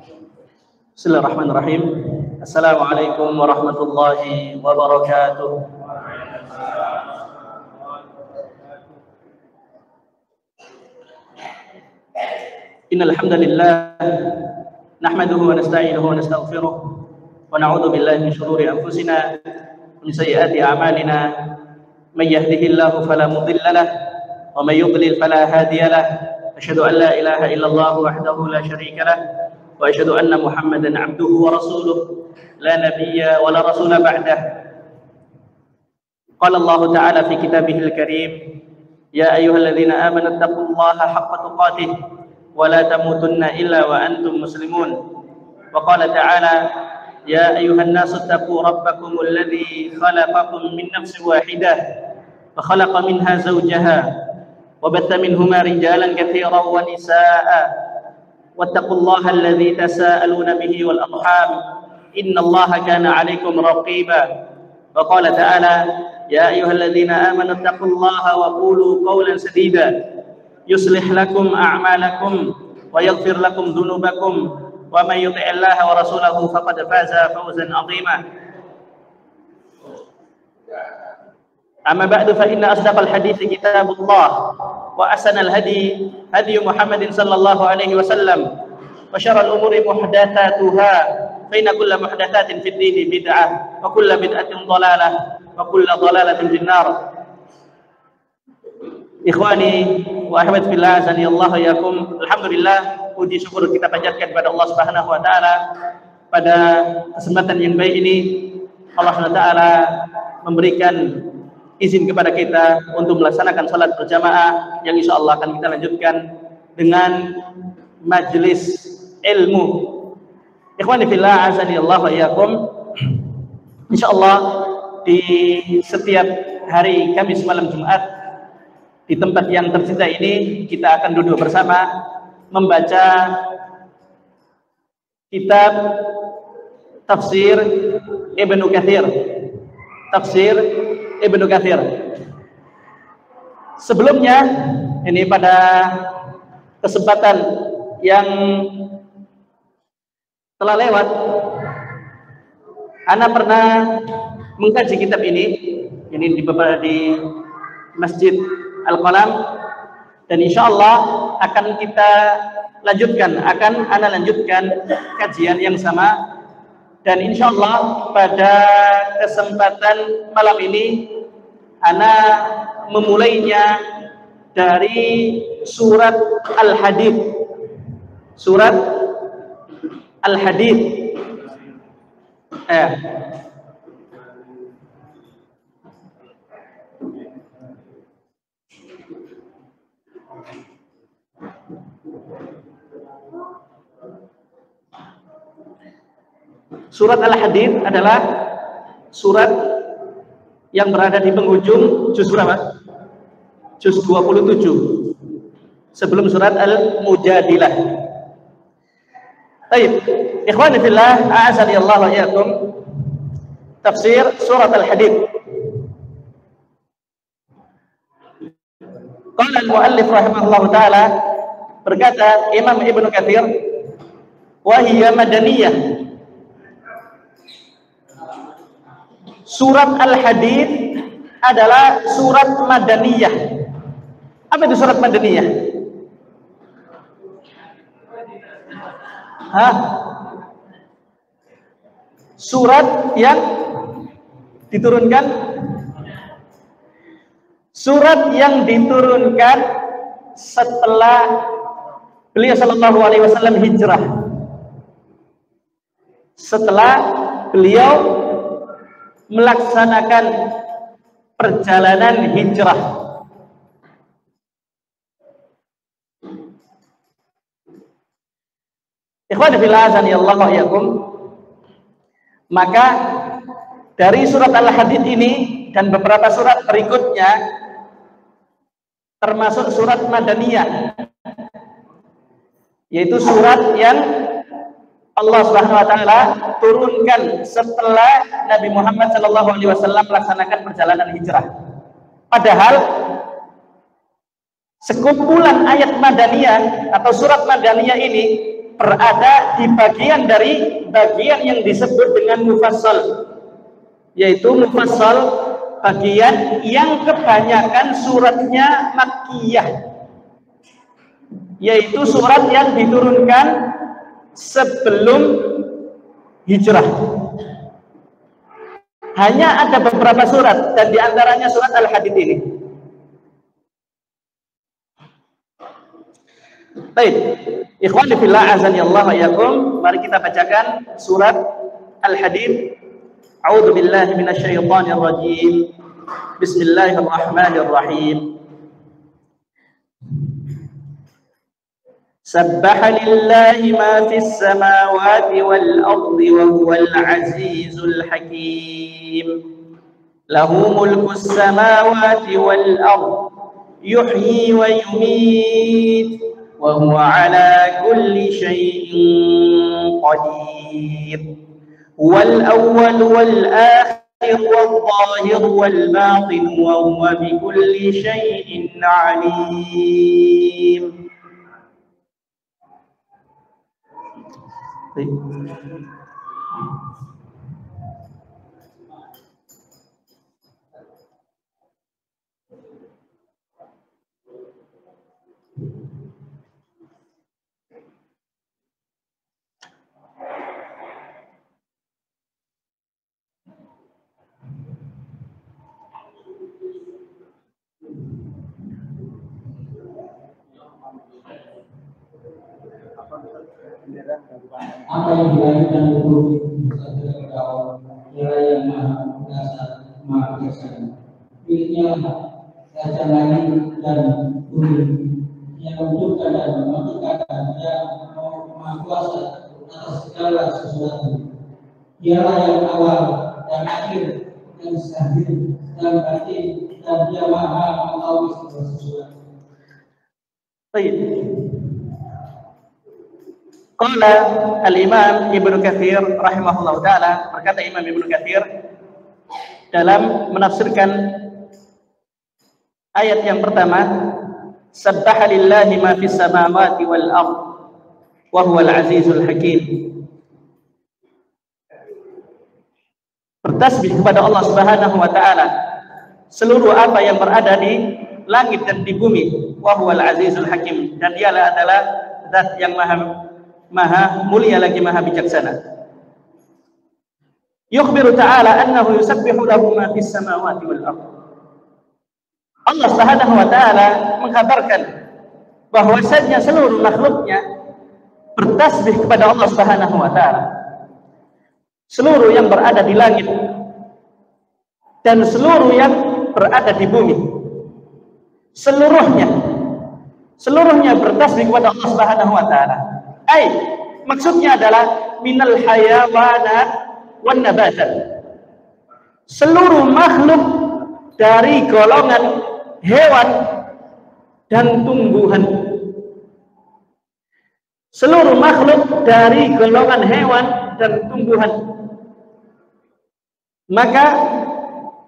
Bismillahirrahmanirrahim. Assalamualaikum warahmatullahi wabarakatuh. Innal hamdalillah nahmaduhu wa nasta'inuhu wa nastaghfiruh wa na'udzu billahi min shururi anfusina wa min sayyiati a'malina. May yahdihillahu fala mudilla lahu wa may yudlil fala hadiya lahu. Asyhadu an la ilaha illallah wahdahu la syarika lahu wa asyhadu anna Muhammadan 'abduhu wa rasuluh la nabiyya wa la rasula ba'dah. Qala Allah ta'ala fi kitabihil karim, ya ayyuhalladzina amanu taqullaha haqqa tuqatih wa la tamutunna illa wa antum muslimun. Wa qala ta'ala, ya ayyuhan nasu taqu rabbakumul ladzi khalaqakum min nafsin wahidah wa khalaqa minha zawjaha wa batha minhuma rijalan katsiran wa nisaa'a wattaqullaha alladzi tasaaluna bihi wal arham innallaha kana 'alaikum raqiba. Wa qala ta'ala, ya ayyuhalladzina amanu taqullaha wa qulu qawlan sadida yuslih lakum a'malakum wa yaghfir lakum dhunubakum wa may yuti'illaha wa rasulahu faqad faza fawzan 'azima. Amma ba'du fa inna asdaqal hadithi kitabullah wa ahsanal hadi hadi Muhammadin sallallahu alaihi wasallam wa syarral umuri muhdatsatuha fa inna kulla muhdatsatin fid dini bid'ah wa kulla bid'atin dhalalah wa kulla dhalalatin finnar. Ikhwani wa ahbab fillah azani Allah yakum. Alhamdulillah, puji syukur kita panjatkan kepada Allah Subhanahu wa taala. Pada kesempatan yang baik ini Allah Subhanahu wa taala memberikan izin kepada kita untuk melaksanakan salat berjamaah yang insyaallah akan kita lanjutkan dengan majelis ilmu. Ikhwani fillah azani Allah yakum. Insyaallah di setiap hari Kamis malam Jumat di tempat yang tercinta ini kita akan duduk bersama membaca kitab tafsir Ibnu Katsir. Tafsir Ibnu Katsir. Sebelumnya ini pada kesempatan yang telah lewat, ana pernah mengkaji kitab ini di Masjid Al-Qalam, dan insyaallah akan kita lanjutkan, ana lanjutkan kajian yang sama. Dan insyaallah pada kesempatan malam ini ana memulainya dari surat Al-Hadid. Surat Al-Hadid. Surat Al-Hadid adalah surat yang berada di penghujung juz berapa? Juz 27. Sebelum surat Al-Mujadilah. Baik, ikhwani fillah, a'azani Allah wa iyyakum. Tafsir surat Al-Hadid. Qala al-muallif rahimahullahu taala, berkata Imam Ibnu Katsir, wa hiya madaniyah. Surat Al-Hadid adalah surat Madaniyah. Apa itu surat Madaniyah? Surat yang diturunkan, surat yang diturunkan setelah beliau sallallahu alaihi wasallam hijrah. Setelah beliau melaksanakan perjalanan hijrah. Ikhwan fillah azani Allah wa iyyakum. Maka dari surat Al-Hadid ini dan beberapa surat berikutnya termasuk surat Madaniyah, yaitu surat yang Allah Subhanahu wa taala turunkan setelah Nabi Muhammad sallallahu alaihi wasallam melaksanakan perjalanan hijrah. Padahal sekumpulan ayat Madaniyah atau surat Madaniyah ini berada di bagian dari bagian yang disebut dengan mufassal, yaitu mufassal bagian yang kebanyakan suratnya makkiyah, yaitu surat yang diturunkan sebelum hijrah. Hanya ada beberapa surat, dan diantaranya surat Al-Hadid ini. Baik, ikhwani fillah azani Allah wa iyyakum, mari kita bacakan surat Al-Hadid. A'udzu billahi minasyaitonir rajim. Bismillahirrahmanirrahim. Sabbaha lillahi ma fis samawati wal ardi wa huwal azizul hakim. Lahu mulkus samawati wal ardi yuhyi wa yumiit wa huwa ala kulli syai'in qadir. Wal awwal wal akhir wal zahir wal batin wa huwa bi kulli syai'in alim. Apa yang dilakukan itu kepada Allah, yang maha dasar, maha bijaksana. Miliknya raja langit dan bumi, yang menentukan dan mematikan, yang maha kuasa atas segala sesuatu. Dialah yang awal dan akhir, yang zahir dan batin, dan Dia maha mengetahui segala sesuatu. Baik. Qala al-Imam Ibnu Katsir rahimahullah ta'ala, berkata Imam Ibnu Katsir dalam menafsirkan ayat yang pertama, sabbaha lillahi ma fis samawati wal ard wa huwal azizul hakim. Bertasbih kepada Allah Subhanahu wa taala seluruh apa yang berada di langit dan di bumi, wa huwal azizul hakim, dan Dialah adalah zat yang maha mulia lagi maha bijaksana. Yukhbiru ta'ala annahu yusabbihu lahu ma fis samawati wal ardh. Allah Subhanahu wa taala mengkabarkan bahwasanya seluruh makhluknya bertasbih kepada Allah Subhanahu wa taala. Seluruh yang berada di langit dan seluruh yang berada di bumi, seluruhnya bertasbih kepada Allah Subhanahu wa taala. Maksudnya adalah minal hayawanat wan nabatat, seluruh makhluk dari golongan hewan dan tumbuhan. Seluruh makhluk dari golongan hewan dan tumbuhan, maka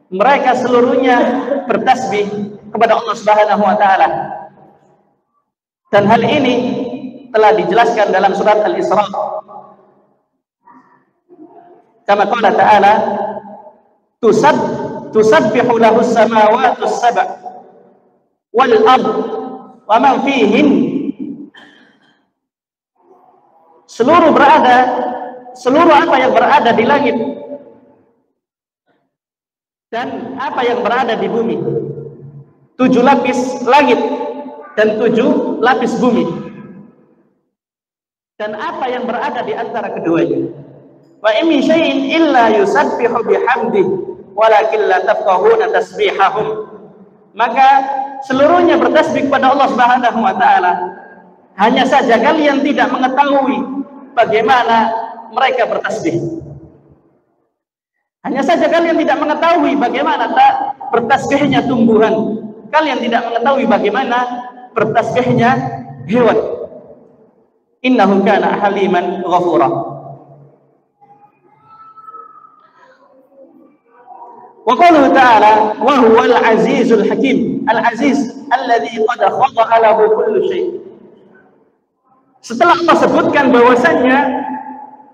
mereka seluruhnya bertasbih kepada Allah Subhanahu wa taala. Dan hal ini telah dijelaskan dalam surat Al-Isra. Kama qala ta'ala, tusabbihu lahu as-samawati as-sab' wal ard wa man fihin. Seluruh apa yang berada di langit dan apa yang berada di bumi, 7 lapis langit dan 7 lapis bumi, dan apa yang berada di antara keduanya. Wa in min syai'in illa yusabbihu bihamdihi walakin la tafqahuna tasbihahum. Maka seluruhnya bertasbih kepada Allah Subhanahu wa taala. Hanya saja kalian tidak mengetahui bagaimana mereka bertasbih. Hanya saja kalian tidak mengetahui bagaimana bertasbihnya tumbuhan. Kalian tidak mengetahui bagaimana bertasbihnya hewan. Innahu kana haliman ghafura. Wa qala ta'ala wa huwal azizul hakim. Al-aziz alladhi qad khada'a lahu kullu syai'. Setelah Allah sebutkan bahwasannya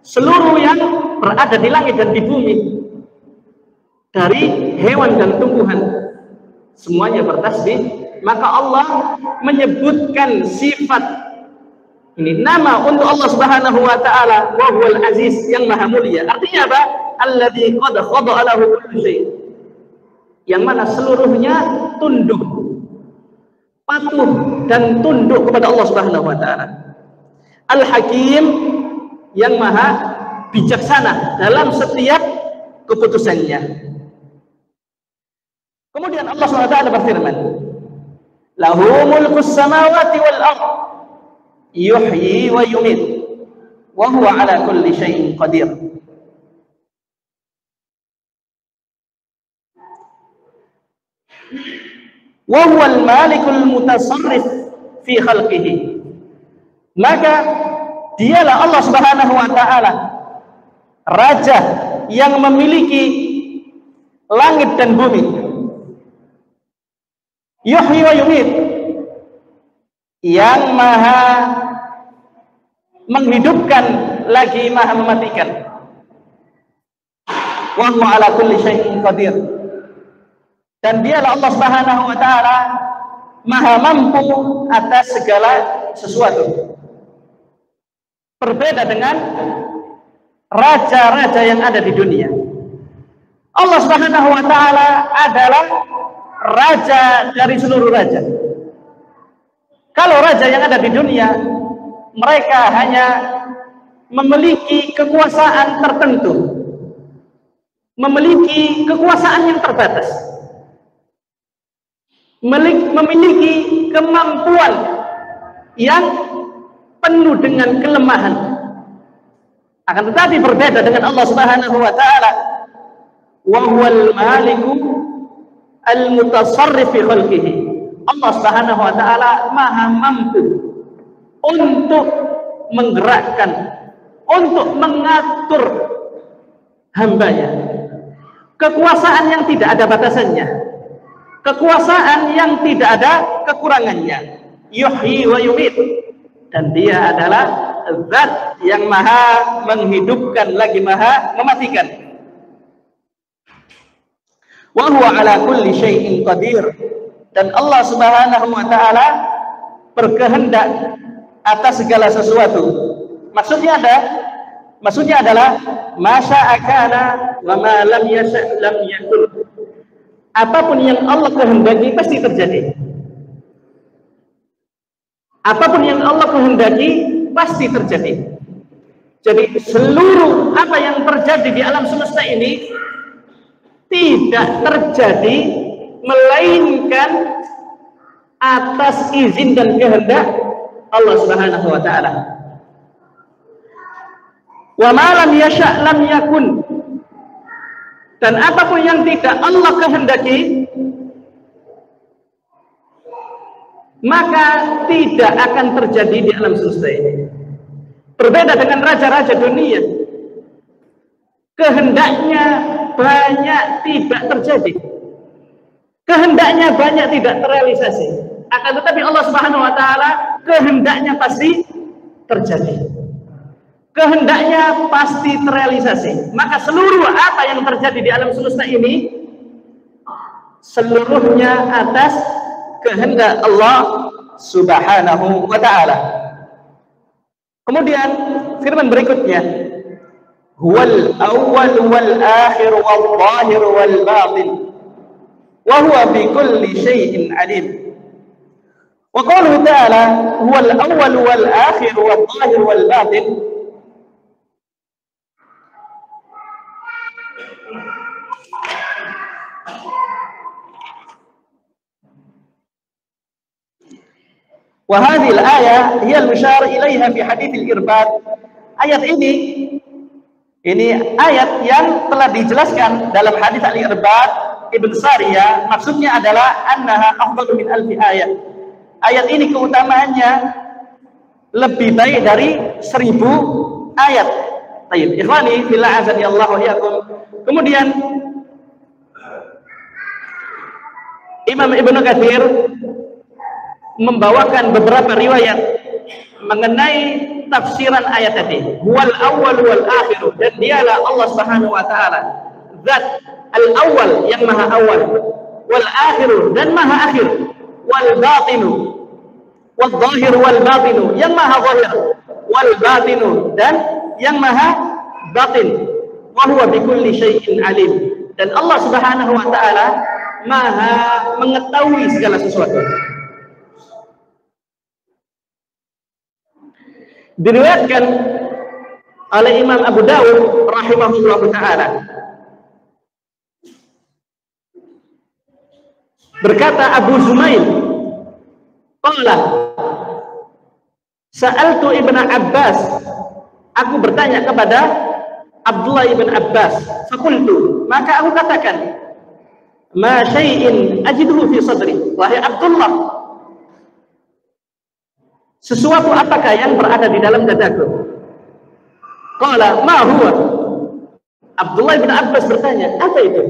seluruh yang berada di langit dan di bumi, dari hewan dan tumbuhan, semuanya bertasbih, maka Allah menyebutkan sifat ini, nama untuk Allah Subhanahu wa taala, wa huwal aziz, yang maha mulia. Artinya apa? Alladzi qad khada'a lahu kullu syai'. Yang mana seluruhnya tunduk, patuh dan tunduk kepada Allah Subhanahu wa taala. Al-Hakim, yang maha bijaksana dalam setiap keputusannya. Kemudian Allah SWT berfirman, lahu mulkus samawati wal ardh yuhyi wa yumit wa huwa ala kulli syai'in qadir. Wa huwal malikul mutasarrif fi khalqihi. Maka dialah Allah Subhanahu wa taala, raja yang memiliki langit dan bumi. Yuhyi wa yumit, yang maha menghidupkan lagi maha mematikan. Wa huwa ala kulli syai'in qadir. Dan dialah Allah Subhanahu wa taala maha mampu atas segala sesuatu. Berbeda dengan raja-raja yang ada di dunia. Allah Subhanahu wa taala adalah raja dari seluruh raja. Kalau raja yang ada di dunia, mereka hanya memiliki kekuasaan tertentu, memiliki kekuasaan yang terbatas, memiliki kemampuan yang penuh dengan kelemahan. Akan tetapi berbeda dengan Allah Subhanahu wa taala, wa huwal maliku al-mutasarrif fi khalqihi. Allah Subhanahu wa taala maha mampu untuk menggerakkan, untuk mengatur hambanya. Kekuasaan yang tidak ada batasannya, kekuasaan yang tidak ada kekurangannya. Yuhyi wa yumit, dan dia adalah zat yang maha menghidupkan lagi maha mematikan. Wa huwa ala kulli syai'in qadir, dan Allah Subhanahu wa taala berkehendak atas segala sesuatu. Maksudnya adalah masya'a kana wa ma lam yasha' lam yakun. Apapun yang Allah kehendaki pasti terjadi. Apapun yang Allah kehendaki pasti terjadi. Jadi seluruh apa yang terjadi di alam semesta ini tidak terjadi melainkan atas izin dan kehendak Allah Subhanahu wa taala. Wa ma lam yasha' lam yakun. Dan apapun yang tidak Allah kehendaki, maka tidak akan terjadi di alam semesta ini. Berbeda dengan raja-raja dunia, kehendaknya banyak tidak terjadi, kehendaknya banyak tidak terrealisasi. Akan tetapi Allah Subhanahu wa taala kehendaknya pasti terjadi, kehendaknya pasti terrealisasi. Maka seluruh apa yang terjadi di alam semesta ini seluruhnya atas kehendak Allah Subhanahu wa taala. Kemudian firman berikutnya, huwal awwal wal akhir wal zahir wal batin wa huwa bi kulli syai'in alim. Wa qawluhu ta'ala huwal awwal wal akhir wal zahir wal batin, wa hadhihi al-ayah hiya al-musyar ilaiha fi hadits al-irbad. Ayat ini ayat yang telah dijelaskan dalam hadis al-irbad Ibn Sariyah. Maksudnya adalah annaha afdalu min alfi ayat. Ayat ini keutamaannya lebih baik dari 1000 ayat. Tayyib, ikhwani fillah azani Allah wa iyyakum. Kemudian Imam Ibnu Katsir membawakan beberapa riwayat mengenai tafsiran ayat tadi. Huwal awwal wal akhir, dan dialah Allah Subhanahu wa taala zat al-awwal yang maha awal, wal akhir dan maha akhir, wal batinu wal zahir wal batinu yang maha zahir, wal batinu dan yang maha batin, wa huwa bikulli syai'in alim, dan Allah Subhanahu wa taala maha mengetahui segala sesuatu. Diriwayatkan oleh Imam Abu Dawud rahimahullahu taala, berkata Abu Zumail, qala sa'altu Ibn Abbas, aku bertanya kepada Abdullah ibn Abbas, faqultu, maka aku katakan, ma syai'in ajidhu fi sadri, wahai Abdullah, sesuatu apakah yang berada di dalam dadaku? Qala ma huwa, Abdullah ibn Abbas bertanya, apa itu?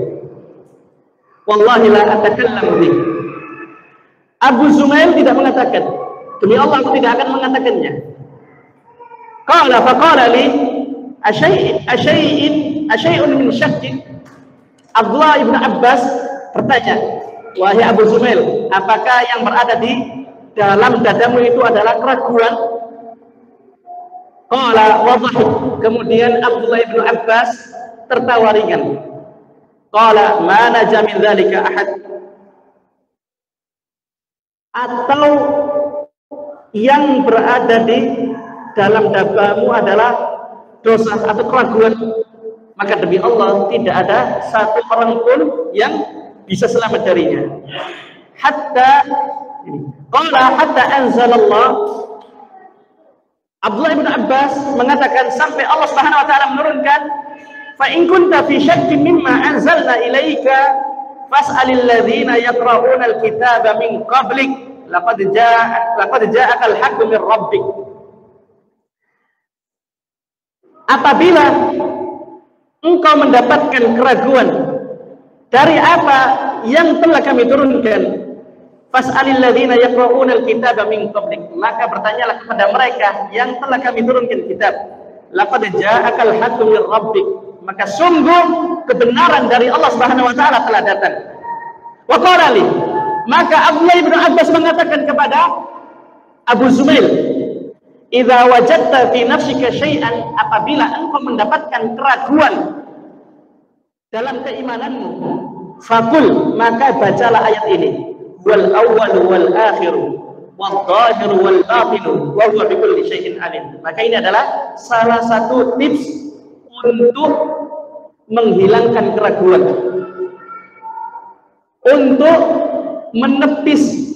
Wallahi la atakallamu bih. Abu Zumail tidak mengatakan, demi Allah aku tidak akan mengatakannya. Qala faqala li asyai'un min syakki. Abdullah ibn Abbas bertanya, wahai Abu Zumail, apakah yang berada di dalam dadamu itu adalah keraguan? Qala wadhahik. Kemudian Abdullah ibn Abbas tertawa ringan. Qala ma naja min dzalika ahad. Atau yang berada di dalam dadamu adalah dosa atau keraguan, maka demi Allah tidak ada satu orang pun yang bisa selamat darinya. Hatta anzalallah. Abdullah bin Abbas mengatakan sampai Allah Subhanahu wa taala menurunkan, fa in kunta fi syakkin mimma anzalna ilaika fas'alil ladzina yaqra'una al-kitaba min qablik laqad ja'aka al-haqqu min rabbik. Apabila engkau mendapatkan keraguan dari apa yang telah kami turunkan, fas'alil ladzina yaqra'una al-kitaba min qablik, maka bertanyalah kepada mereka yang telah kami turunkan kitab, laqad ja'akal haqqu min rabbik, maka sungguh kebenaran dari Allah Subhanahu wa taala telah datang. Wa qala li, maka Abdullah bin Abbas mengatakan kepada Abu Zumail, idza wajadta fi nafsika syai'an, apabila engkau mendapatkan keraguan dalam keimananmu, faqul, maka bacalah ayat ini, wal awwal wal akhir wal zahir wal batin wa huwa bi kulli syai'in alim. Maka ini adalah salah satu tips untuk menghilangkan keraguan, untuk menepis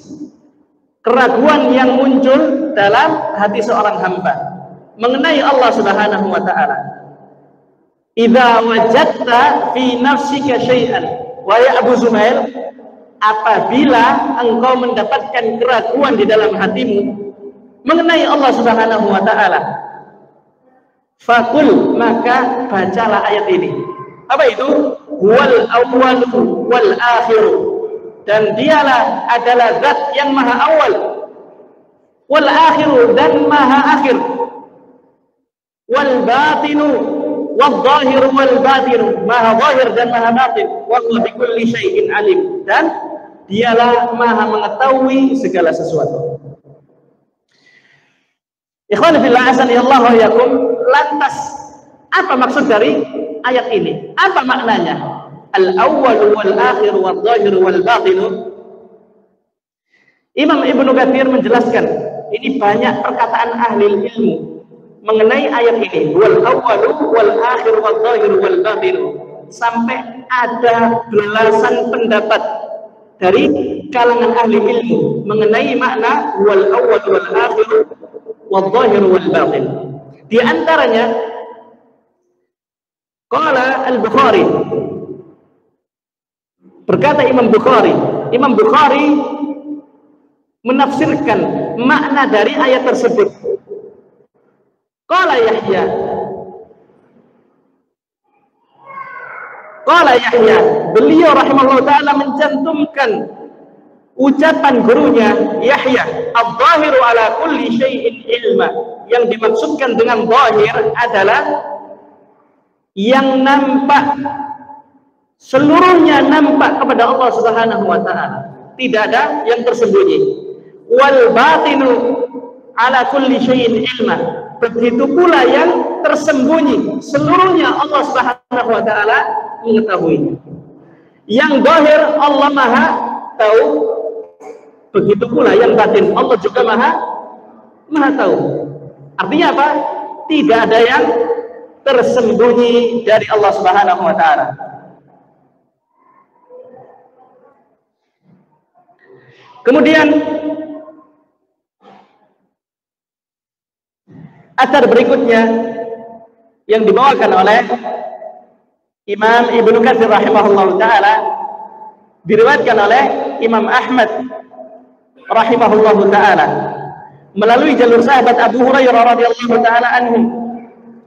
keraguan yang muncul dalam hati seorang hamba mengenai Allah Subhanahu wa taala. Idza wajadta fi nafsika syai'an, wahai Abu Zumail, apabila engkau mendapatkan keraguan di dalam hatimu mengenai Allah Subhanahu wa taala, faqul, maka bacalah ayat ini. Apa itu? Wal awwal wal akhir, dan dialah adalah zat yang maha awal, wal akhir dan maha akhir, wal batinu wal zahir wal batinu, maha zahir dan maha batin, wa huwa bi kulli syai'in alim, dan dialah maha mengetahui segala sesuatu. Ikhwan fillah azanillahu wa iyyakum, lantas apa maksud dari ayat ini? Apa maknanya? Al-awwal wal akhir wal zahir wal batin. Imam Ibnu Katsir menjelaskan, ini banyak perkataan ahli ilmu mengenai ayat ini, wal awwal wal akhir wal zahir wal batin, sampai ada belasan pendapat dari kalangan ahli ilmu mengenai makna wal awwal wal akhir wal zahir wal batin. Di antaranya qala al-Bukhari, berkata Imam Bukhari menafsirkan makna dari ayat tersebut. Qala Yahya, beliau rahimahullah ta'ala mencantumkan ucapan gurunya Yahya, "Adz-dzahiru ala kulli syai'in ilma." Yang dimaksudkan dengan zahir adalah yang nampak, seluruhnya nampak kepada Allah Subhanahu wa taala. Tidak ada yang tersembunyi. Wal batinu ala kulli syai'in ilma. Begitu pula yang tersembunyi, seluruhnya Allah Subhanahu wa taala mengetahui. Yang zahir Allah Maha tahu, begitu pula yang batin Allah juga Maha tahu. Artinya apa? Tidak ada yang tersembunyi dari Allah Subhanahu wa taala. Kemudian athar berikutnya yang dibawakan oleh Imam Ibnu Katsir rahimahullahu taala, diriwayatkan oleh Imam Ahmad rahimahullahu taala melalui jalur sahabat Abu Hurairah radhiyallahu taala anhu,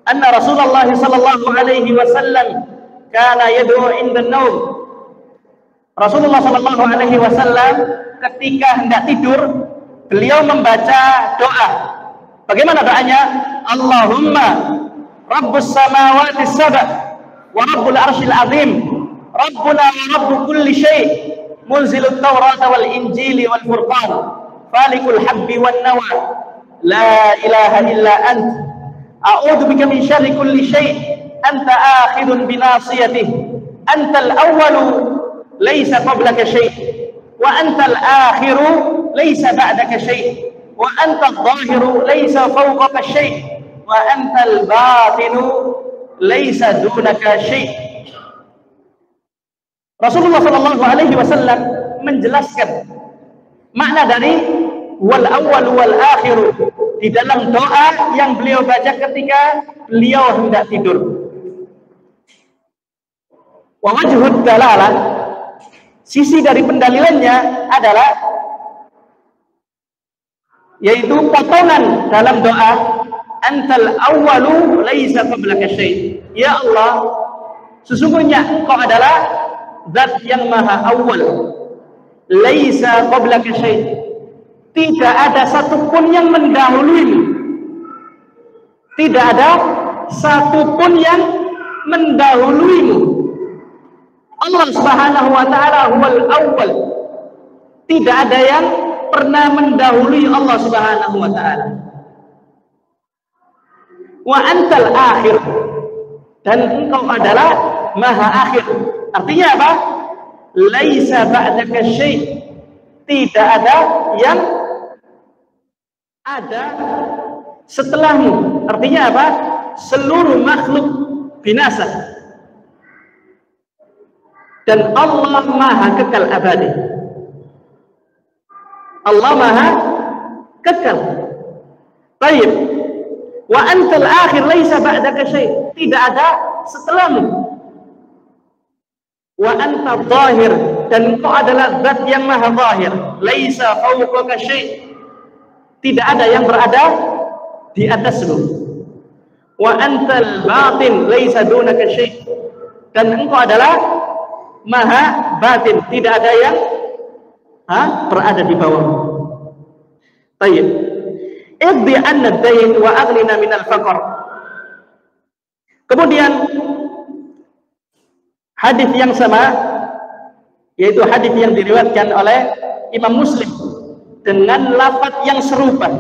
anna Rasulullah sallallahu alaihi wasallam kana yad'u 'inda an-naum. Rasulullah sallallahu alaihi wasallam ketika hendak tidur, beliau membaca doa. Bagaimana doanya? Allahumma Rabbus samawati sab'a wa Rabbul arsyil azim, Rabbuna wa Rabbu kulli syai', munzilut Taurata wal Injili wal Furqan, falikul habbi wan nawa, la ilaha illa ant, a'udzu bika min syarri kulli syai', anta akhidun binasiyatihi, antal awwalu laysa qablaka syai', wa antal akhiru laysa ba'daka syai', wa antal zahiru laysa fawqaka syai', wa antal batinu laysa dunaka syai'. Rasulullah sallallahu alaihi wasallam menjelaskan makna dari wal awwal wal akhiru di dalam doa yang beliau baca ketika beliau hendak tidur. Wa wajhud dalalah, sisi dari pendalilannya adalah yaitu potongan dalam doa antal awwalu laisa qablaka syai'. Ya Allah, sesungguhnya Engkau adalah zat yang maha awal, laisa qablaka syai', tidak ada satupun yang mendahuluimu, tidak ada satupun yang mendahuluimu. Allah Subhanahu wa taala huwal awwal, tidak ada yang pernah mendahului Allah Subhanahu wa taala. Wa antal akhir, dan Engkau adalah maha akhir. Artinya apa? Laisa ba'daka syai', tidak ada yang ada setelahmu. Artinya apa? Seluruh makhluk binasa dan Allah maha kekal abadi. Allah maha kekal. Baik. Wa antal akhir laisa ba'daka syai', tidak ada setelahmu. Wa anta zahir, dan Engkau adalah zat yang maha zahir, laisa fawqaka syai', tidak ada yang berada di atasmu. Wa antal batin laisa dunaka syai', dan Engkau adalah maha batin, tidak ada yang berada di bawah. Baik. Iqdi anna ad-dayn wa aghnina minal faqr. Kemudian hadis yang sama, yaitu hadis yang diriwayatkan oleh Imam Muslim dengan lafaz yang serupa.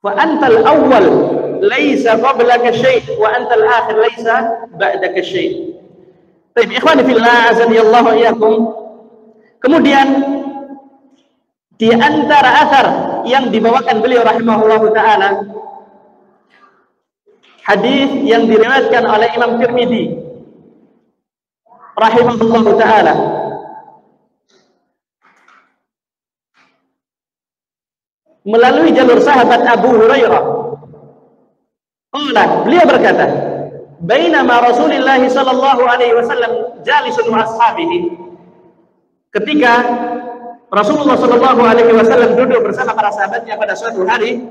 Wa antal awwal laisa qablaka syai' wa antal akhir laisa ba'daka syai'. Baik, ikhwani fillah, azani Allah wa iyyakum. Kemudian di antara athar yang dibawakan beliau rahimahullahu taala, hadis yang diriwayatkan oleh Imam Tirmidzi rahimahullahu taala, melalui jalur sahabat Abu Hurairah. Beliau berkata, bainama Rasulullah sallallahu alaihi wasallam jalisun ma ashabihi, ketika Rasulullah sallallahu alaihi wasallam duduk bersama para sahabatnya pada suatu hari,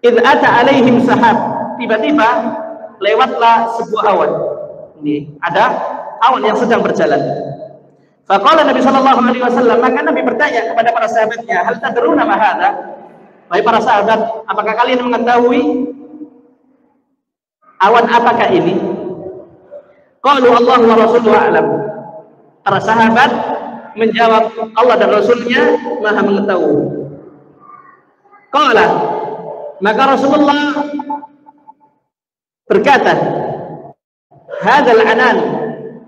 idh ata alaihim sahab, tiba-tiba lewatlah sebuah awan. Ini ada awan yang sedang berjalan. Faqala Nabi sallallahu alaihi wasallam, maka Nabi bertanya kepada para sahabatnya, hal tadruna ma hadza? Wahai para sahabat, apakah kalian mengetahui awan apakah ini? Qalu Allah wa rasuluhu a'lam. Para sahabat menjawab, Allah dan Rasulnya Maha mengetahui. Qala, maka Rasulullah berkata, hadzal anan,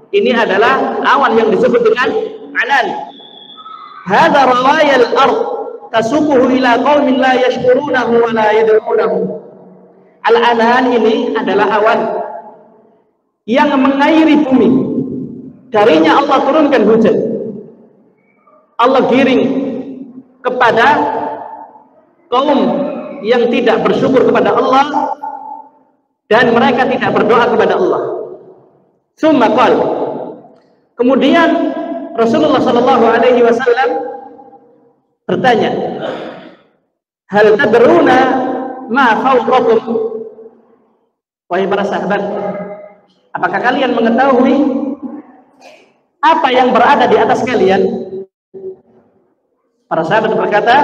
ini adalah awan yang disebut dengan anan. Hadza rawayal ard tasuquhu ila qaumin la yashkurunahu wa la yad'unahu. Al-anan ini adalah awan yang mengairi bumi. Darinya Allah turunkan hujan. Allah giring kepada kaum yang tidak bersyukur kepada Allah dan mereka tidak berdoa kepada Allah. Summa qala, kemudian Rasulullah sallallahu alaihi wasallam bertanya, hal tadruna ma fawqakum? Wahai para sahabat, apakah kalian mengetahui apa yang berada di atas kalian? Para sahabat berkata,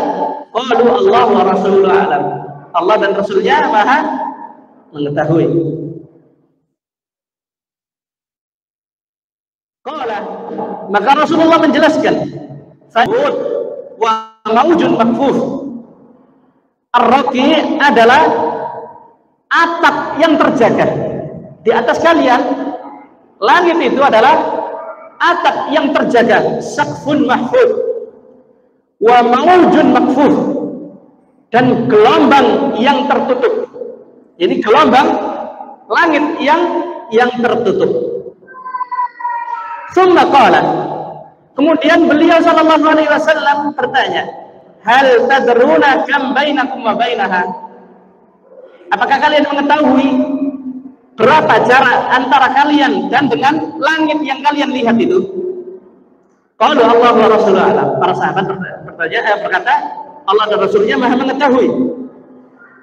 qalu Allah wa rasuluhu a'lam. Allah dan Rasulnya Maha mengetahui. Qala, maka Rasulullah menjelaskan, Fa'ud wa maujun makfuf. Ar-raqi adalah atap yang terjaga. Di atas kalian, langit itu adalah atap yang terjaga, saqfun mahfuz. Wa maujun makfuf, dan gelombang yang tertutup. Jadi gelombang langit yang tertutup. Summa qala, kemudian beliau sallallahu alaihi wasallam bertanya, hal tadruna kam bainakum wa bainaha? Apakah kalian mengetahui berapa jarak antara kalian dan dengan langit yang kalian lihat itu? Qalu Allah wa rasuluhu a'lam. Para sahabat berkata, Allah dan Rasulnya Maha mengetahui.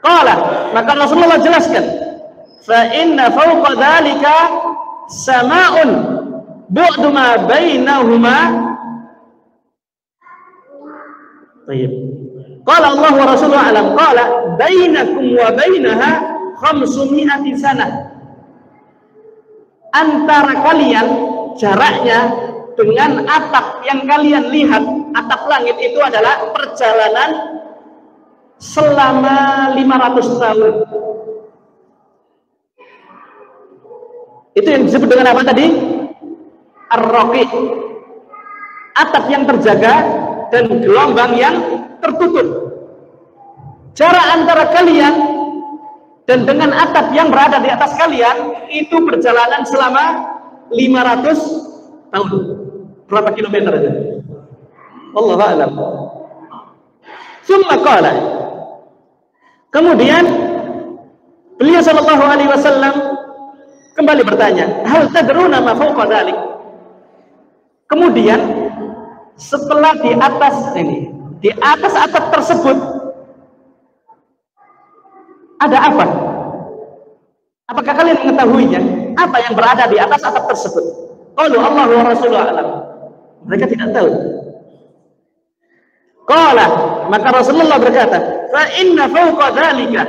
Qala, maka Rasulullah jelaskan, fa inna fawqa dzalika sama'un bu'du ma bainahuma. Baik. Qala Allah wa rasuluhu a'lam. Qala bainakum wa bainaha 500 sanah. Antara kalian jaraknya dengan atap yang kalian lihat, atap langit itu adalah perjalanan selama 500 tahun. Itu yang disebut dengan apa tadi? Ar-raqi, atap yang terjaga dan gelombang yang tertutup. Jarak antara kalian dan dengan atap yang berada di atas kalian itu perjalanan selama 500 tahun. Berapa kilometer aja? Wallahu a'lam. Summa qala, kemudian beliau sallallahu alaihi wasallam kembali bertanya, hal tadruna ma fawqa dzalik? Kemudian setelah di atas atap tersebut ada apa? Apakah kalian mengetahuinya? Apa yang berada di atas atap tersebut? Qalu Allah wa rasuluhu a'lam. Mereka tidak tahu. Qala, maka Rasulullah berkata, fa inna fawqa dzalika,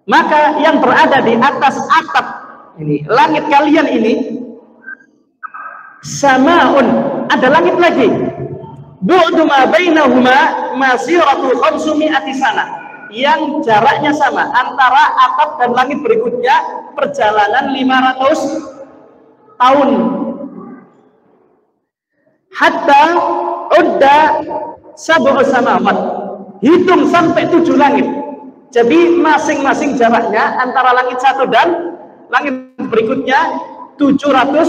maka yang berada di atas atap ini, langit kalian ini, samaun, ada langit lagi, bu'du ma bainahuma masiratu 500 sanah, yang jaraknya sama antara atap dan langit berikutnya perjalanan 500 tahun. Hatta udda sab'u samawat, hitung sampai 7 langit. Jadi masing-masing jaraknya antara langit satu dan langit berikutnya 500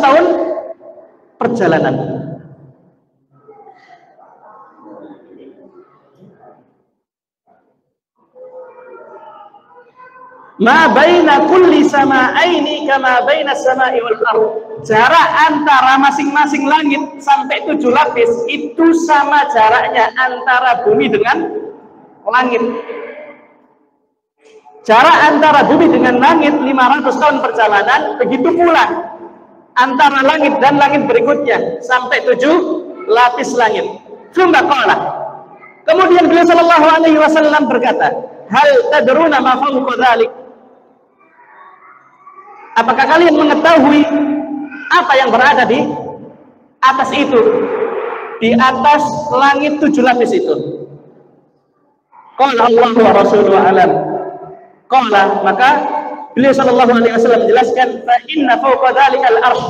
tahun perjalanan. Ma baina kulli sama'aini kama baina samai wal ardh. Jarak antara masing-masing langit sampai 7 lapis itu sama jaraknya antara bumi dengan langit. Jarak antara bumi dengan langit 500 tahun perjalanan, begitu pula antara langit dan langit berikutnya sampai 7 lapis langit. Summa qala. Kemudian beliau sallallahu alaihi wasallam berkata, "Hal tadruna ma fawqa dzalik?" Apakah kalian mengetahui apa yang berada di atas itu? Di atas langit 7 lapis itu. Qala Allah wa rasuluhu alam. Qala, maka beliau sallallahu alaihi wasallam menjelaskan, fa inna fawqa dzalika al-arsh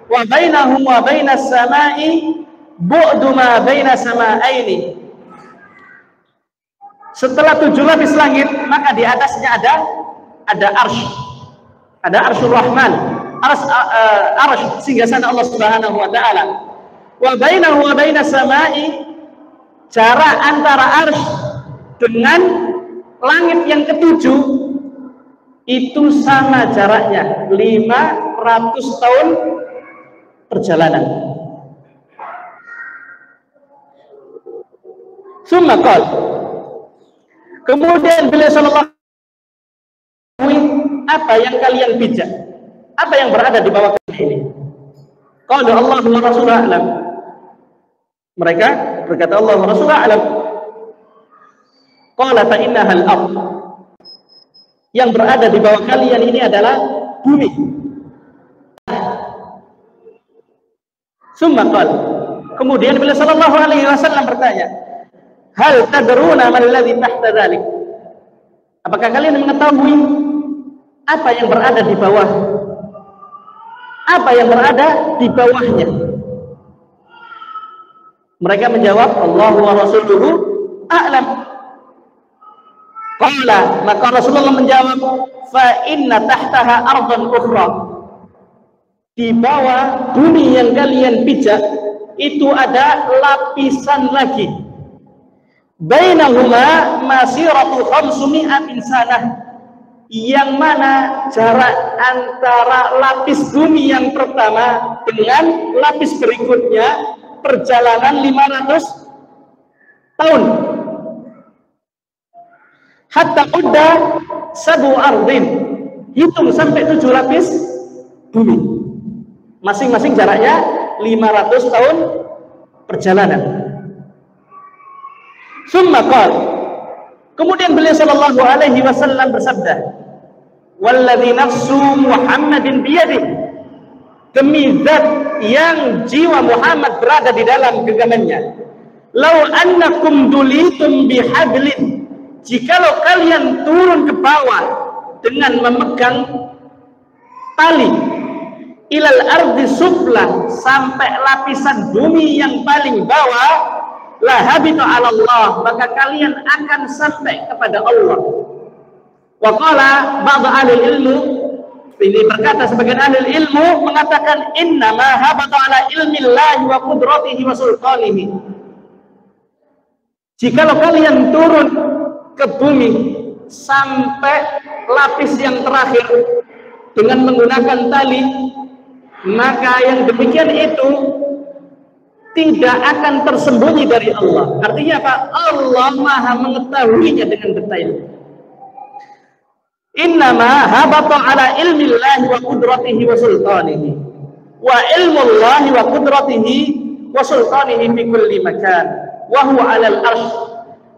wa bainahum wa bainas samai bu'du ma bainas sama'aini. Setelah 7 lapis langit, maka di atasnya ada arsy. Ada Arsyur Rahman, arsy singgasana Allah Subhanahu wa taala. Wa bainahu wa bainas samai, jarak antara arsy dengan langit yang ketujuh itu sama jaraknya 500 tahun perjalanan. Summa qala, kemudian beliau sallallahu apa yang kalian pijak, apa yang berada di bawah kalian ini? Qala Allah wa rasuluhu a'lam. Mereka berkata Allah wa rasuluhu a'lam. Qala fa innaha al-ardh. Yang berada di bawah kalian ini adalah bumi. Summa qala, kemudian beliau sallallahu alaihi wasallam bertanya, hal tadruna man alladhi tahta dzalik? Apakah kalian mengetahui apa yang berada di bawah? Apa yang berada di bawahnya? Mereka menjawab, Allah wa rasuluhu a'lam. Qala, maka Rasulullah menjawab, fa inna tahtaha ardhan ukhra. Di bawah bumi yang kalian pijak itu ada lapisan lagi. Bainahuma masiratu 500 sanah, yang mana jarak antara lapis bumi yang pertama dengan lapis berikutnya perjalanan 500 tahun. Hatta udda sabu ardin, hitung sampai 7 lapis bumi, masing-masing jaraknya 500 tahun perjalanan. Summa qala, kemudian beliau sallallahu alaihi wasallam bersabda, walladzi nafsu Muhammadin biyadihi, demi zat yang jiwa Muhammad berada di dalam genggamannya, lau annakum dulitum bihablin, jikalau kalian turun ke bawah dengan memegang tali, ilal ardi sufla, sampai lapisan bumi yang paling bawah, la habitu ala Allah, maka kalian akan sampai kepada Allah. Wa qala ba'd ahli ilmu, ini berkata sebagian ahli ilmu mengatakan, inna ma habata ala ilmillahi wa qudratihi wa sultanihi. Jikalau kalian turun ke bumi sampai lapis yang terakhir dengan menggunakan tali, maka yang demikian itu tidak akan tersembunyi dari Allah. Artinya apa? Allah maha mengetahuinya dengan detail. Innama habata ala ilmillahi wa qudratihi wa sultanihi, wa ilmullahi wa qudratihi wa sultanihi fi kulli makan, wa huwa alal arsh.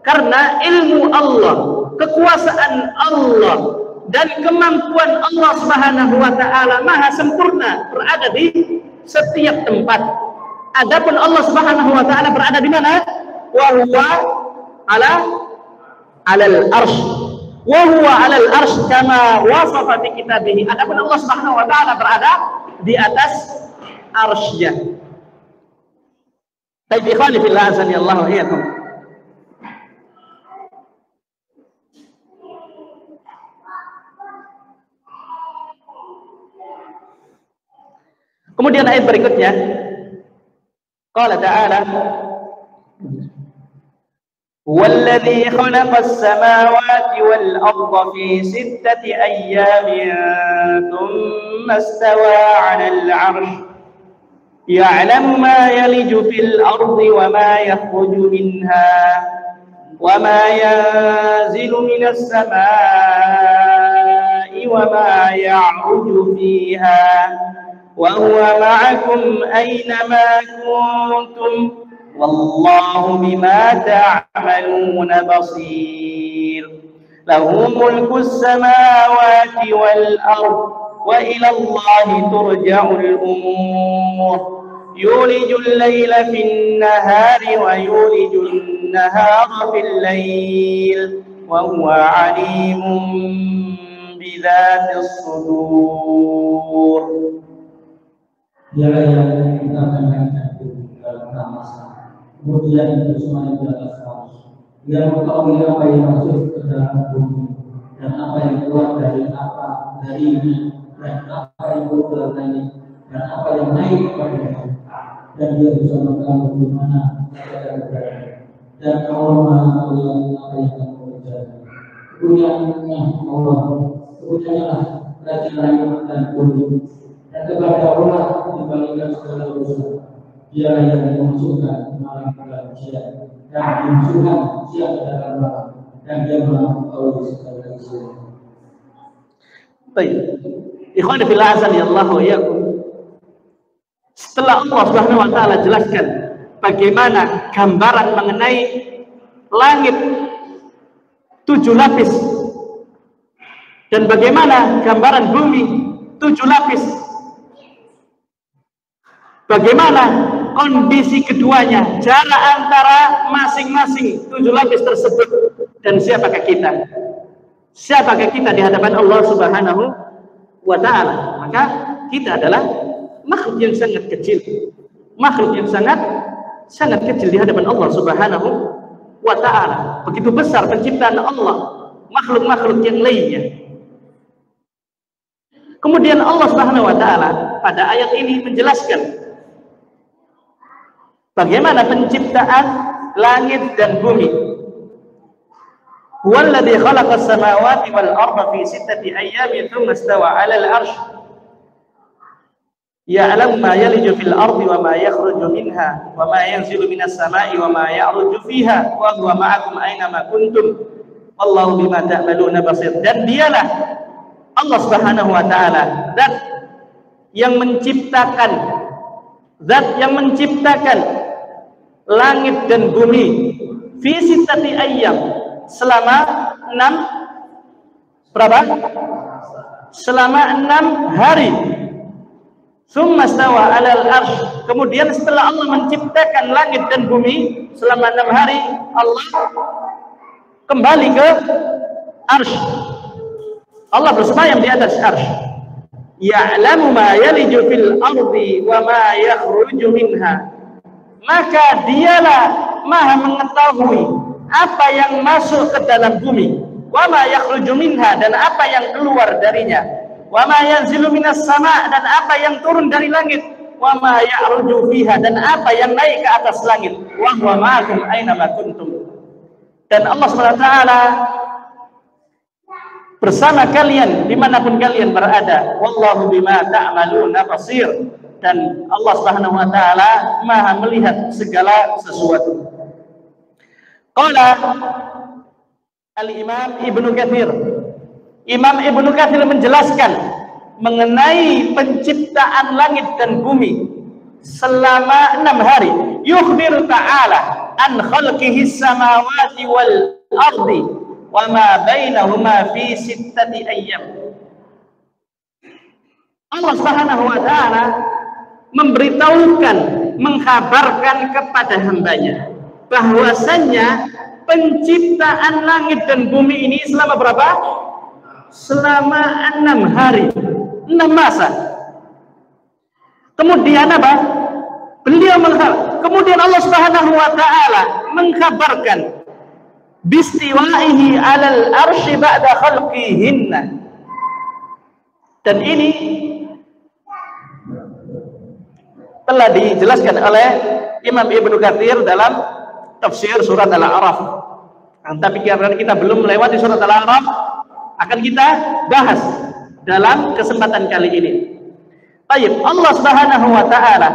Karena ilmu Allah, kekuasaan Allah dan kemampuan Allah Subhanahu wa taala maha sempurna berada di setiap tempat. Adapun Allah Subhanahu wa taala berada di mana? Wa huwa alal arsh. Wa huwa alal arsh kama wasafa fi kitabih. Adapun Allah Subhanahu wa taala berada di atas arsy-Nya. Baik, ikhwani fillah, azani Allah wa iyyakum. Kemudian ayat berikutnya, qala ta'ala, والذي خلق السماوات والأرض في 6 أيام ثم استوى على العرش يعلم ما يلج في الأرض وما يخرج منها wa ma yanzilu minas samaa'i wa ma ya'ruju fiha wa huwa ma'akum aynama kuntum wallahu bima ta'maluna basir. Lahu mulkus samawati wal ard wa ila Allahi turja'ul umur. Yulijul layla fin nahari wa yulijul nahara fil layl wa huwa alimun bidzatis sudur. Dia yang kita mengingatkan dalam masa. Kemudian itu semuanya di atas kamus. Dia mengetahui apa yang masuk ke dalam bumi dan apa yang keluar dari ini dan apa yang keluar dari dan apa yang naik kepadanya. Dan dia bisa mengetahui di mana kita berada. Dan Allah Maha melihat apa yang kamu kerjakan. Kemudiannya Allah, kemudiannya Raja langit dan bumi. Dan kepada Allah dibalikan segala urusan. Dia yang memasukkan malam ke dalam siang dan memasukkan siang ke dalam malam, dan dia mengetahui segala sesuatu. Baik, ikhwan fillah azanillahu wa iyyakum. Setelah Allah Subhanahu wa taala jelaskan bagaimana gambaran mengenai langit 7 lapis dan bagaimana gambaran bumi 7 lapis, bagaimana kondisi keduanya, jarak antara masing-masing 7 lapis tersebut, dan siapakah kita? Siapakah kita di hadapan Allah Subhanahu wa taala? Maka kita adalah makhluk yang sangat kecil. Makhluk yang sangat kecil di hadapan Allah Subhanahu wa taala. Begitu besar penciptaan Allah, makhluk-makhluk yang lainnya. Kemudian Allah Subhanahu wa taala pada ayat ini menjelaskan bagaimana penciptaan langit dan bumi. Huwallazi khalaqas samawati wal arda fi 6 ayyamin tsumma istawa 'alal 'arsy. Ya'lamu ma yaliju fil ardi wa ma yakhruju minha wa ma yanzilu minas sama'i wa ma ya'ruju fiha wa huwa ma'akum aina ma kuntum wallahu bima ta'maluna basir. Dan dialah Allah Subhanahu wa taala zat yang menciptakan langit dan bumi fi 6 ayyam, selama 6 hari. Tsumma stawa 'alal 'arsy. Kemudian setelah Allah menciptakan langit dan bumi selama 6 hari, Allah kembali ke arsy. Allah bersemayam di atas arsy. Ya'lamu ma yaliju fil ardi wa ma yakhruju minha. Maka dialah maha mengetahui apa yang masuk ke dalam bumi, wa ma yakhruju minha, dan apa yang keluar darinya, wa ma yanzilu minas sama', dan apa yang turun dari langit, wa ma ya'ruju fiha, dan apa yang naik ke atas langit, wa huwa ma'akum aina ma kuntum. Dan Allah SWT bersama kalian dimanapun kalian berada. Wallahu bima ta'maluna basir. Dan Allah Subhanahu wa taala maha melihat segala sesuatu. Qala Al-Imam Ibnu Katsir. Imam Ibnu Katsir menjelaskan mengenai penciptaan langit dan bumi selama 6 hari. Yukhbir ta'ala an khalqihi samawati wal ardi wa ma bainahuma fi 6 ayyam. Allah Subhanahu wa taala memberitahukan, mengkabarkan kepada hambanya bahwasannya penciptaan langit dan bumi ini selama berapa? Selama 6 hari, 6 masa. Kemudian apa? Kemudian Allah Subhanahu wa taala mengkabarkan bistiwaihi 'alal arsy ba'da khalqihinna. Dan ini telah dijelaskan oleh Imam Ibnu Katsir dalam tafsir surat Al-A'raf. Tapi karena kita belum melewati surat Al-A'raf, akan kita bahas dalam kesempatan kali ini. Baik, Allah Subhanahu wa taala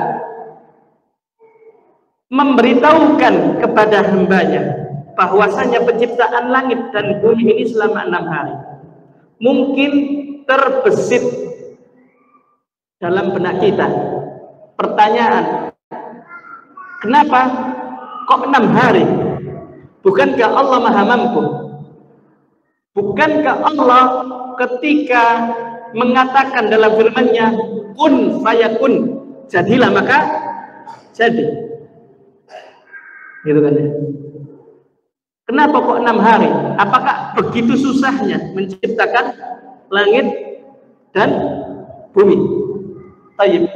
memberitahukan kepada hambanya bahwasanya penciptaan langit dan bumi ini selama 6 hari mungkin terbesit dalam benak kita pertanyaan, kenapa kok 6 hari? Bukankah Allah Maha Mampu? Bukankah Allah ketika mengatakan dalam firman-Nya kun fayakun, jadilah maka jadi, gitu kan ya? Kenapa kok 6 hari? Apakah begitu susahnya menciptakan langit dan bumi? Tayyib.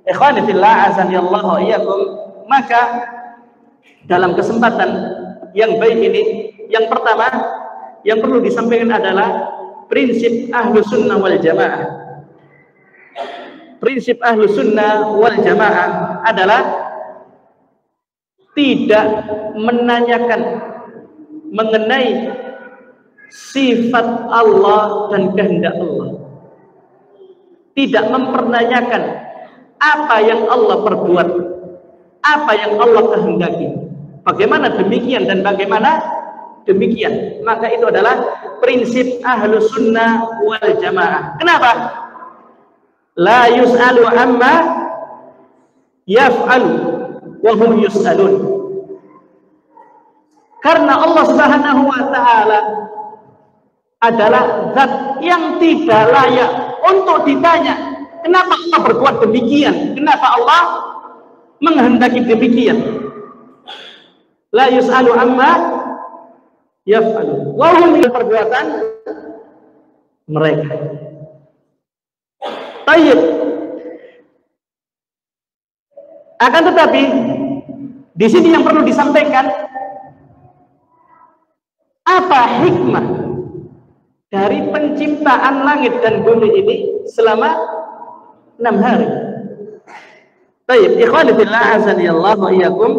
Ikhwani fillah, azanillahu wa iyyakum. Maka dalam kesempatan yang baik ini, yang pertama yang perlu disampaikan adalah prinsip ahlu sunnah wal jamaah. Prinsip ahlu sunnah wal jamaah adalah tidak menanyakan mengenai sifat Allah dan kehendak Allah, tidak mempertanyakan apa yang Allah perbuat, apa yang Allah kehendaki, bagaimana demikian dan bagaimana demikian. Maka itu adalah prinsip ahlu sunnah wal jamaah. Kenapa? La yus'alu amma yaf'alu wa hum yus'alun. Karena Allah Subhanahu wa ta'ala adalah zat yang tidak layak untuk ditanya kenapa Allah berbuat demikian, kenapa Allah menghendaki demikian. La yus'alu amma yaf'alu wa hum perbuatan mereka. Tayyib. Akan tetapi di sini yang perlu disampaikan, apa hikmah dari penciptaan langit dan bumi ini selama 6 hari? Baik, ikhwani fillah, azanillahu wa iyyakum.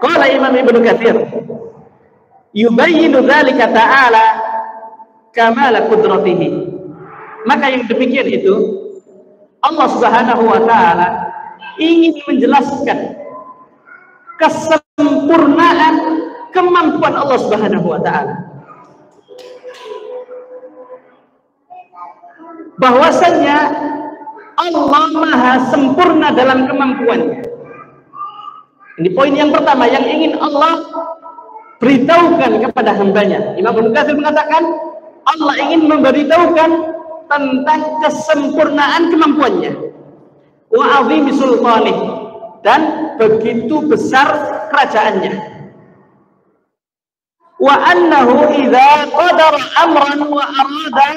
Qala Imam Ibnu Katsir, yubayyinu dzalika ta'ala kamala qudratihi. Maka yang demikian itu Allah Subhanahu wa ta'ala ingin menjelaskan kesempurnaan kemampuan Allah Subhanahu wa ta'ala, bahwasanya Allah maha sempurna dalam kemampuannya. Ini poin yang pertama yang ingin Allah beritahukan kepada hambanya. Imam Ibnu Katsir mengatakan Allah ingin memberitahukan tentang kesempurnaan kemampuannya, wa azimi sultanih, dan begitu besar kerajaannya, wa annahu idza qadara amran wa arada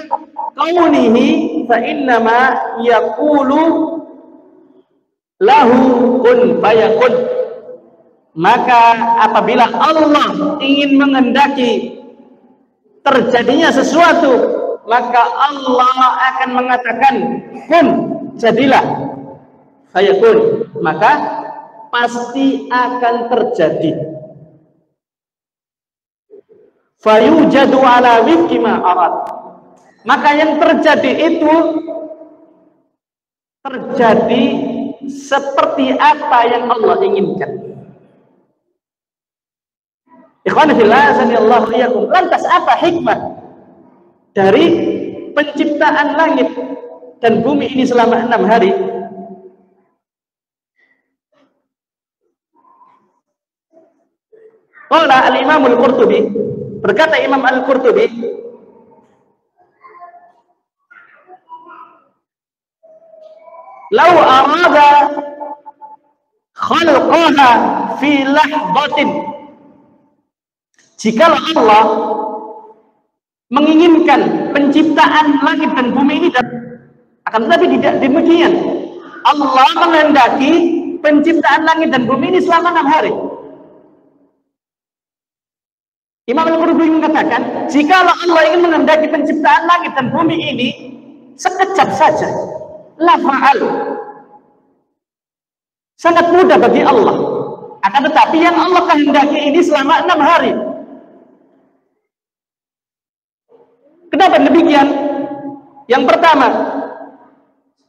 kaunihi fa innama yaqulu lahu kun fayakun. Maka apabila Allah ingin menghendaki terjadinya sesuatu, maka Allah akan mengatakan kun, jadilah, fayakun, maka pasti akan terjadi. Fayujadu ala wifqi ma arad. Maka yang terjadi itu terjadi seperti apa yang Allah inginkan. Ikhwani fillah, azanillahu wa iyyakum. Lantas apa hikmah dari penciptaan langit dan bumi ini selama 6 hari? Qala al-Imam al-Qurtubi, berkata Imam al-Qurtubi, "Lau arada khalqaha fi lahdatin." Jikalau Allah menginginkan penciptaan langit dan bumi ini, akan tetapi tidak demikian. Allah menghendaki penciptaan langit dan bumi ini selama 6 hari. Imam Al-Qurtubi mengatakan, jikalau Allah ingin menghendaki penciptaan langit dan bumi ini sekejap saja, la fa'al, sangat mudah bagi Allah. Akan tetapi yang Allah kehendaki ini selama 6 hari. Kenapa demikian? Yang pertama,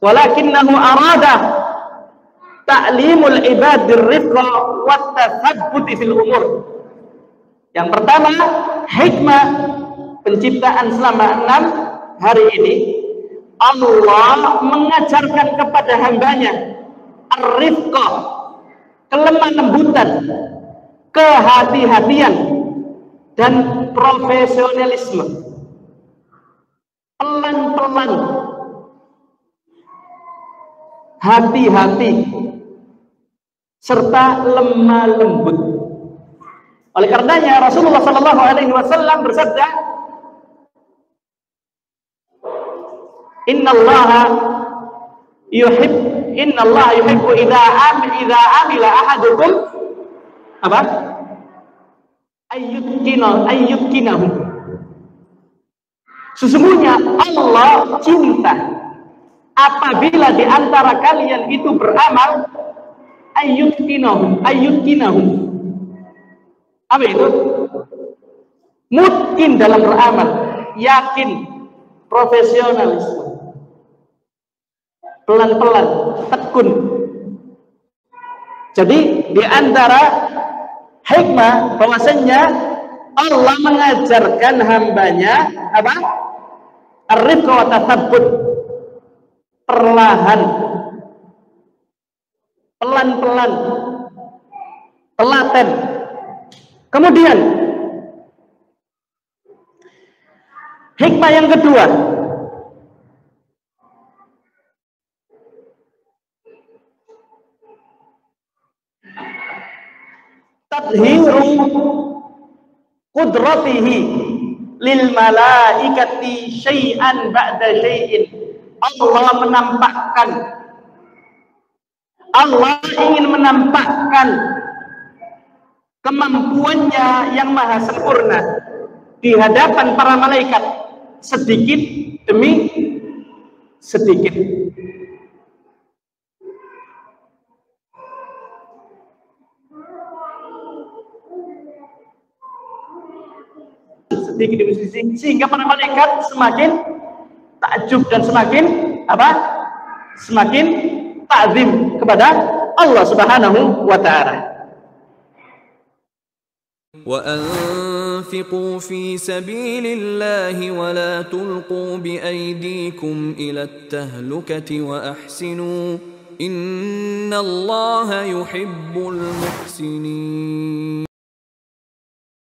walakinnahu arada ta'limul ibadir rifqa wa tathabbuti fil umur. Yang pertama, hikmah penciptaan selama 6 hari ini, Allah mengajarkan kepada hambanya ar-rifqa, kelemah lembutan, kehati-hatian, dan profesionalisme. Pelan-pelan, hati-hati, serta lemah lembut. Oleh karenanya Rasulullah Shallallahu Alaihi Wasallam bersabda, Inna Allah yuhibbu idza amila ahadukum apa? Ayyutkinahu. Sesungguhnya Allah cinta apabila di antara kalian itu beramal ayyutkinahu. Apa itu? Mutkin dalam beramal, yakin, profesionalisme, pelan-pelan, tekun. Jadi di antara hikmah bahwasanya Allah mengajarkan hambanya apa? Ar-rifqa wa tathabbut, perlahan, pelan-pelan, telaten. Kemudian hikmah yang kedua, tadhiru qudratihi lil malaikati syai'an ba'da syai'in. Allah ingin menampakkan kemampuannya yang maha sempurna di hadapan para malaikat sedikit demi sedikit. Sedikit demi sedikit, sehingga para malaikat semakin takjub dan semakin apa? Semakin ta'zim kepada Allah Subhanahu wa taala. وأنفقوا في سبيل الله ولا تلقوا بأيديكم إلى التهلكة وأحسنوا إن الله يحب المحسنين.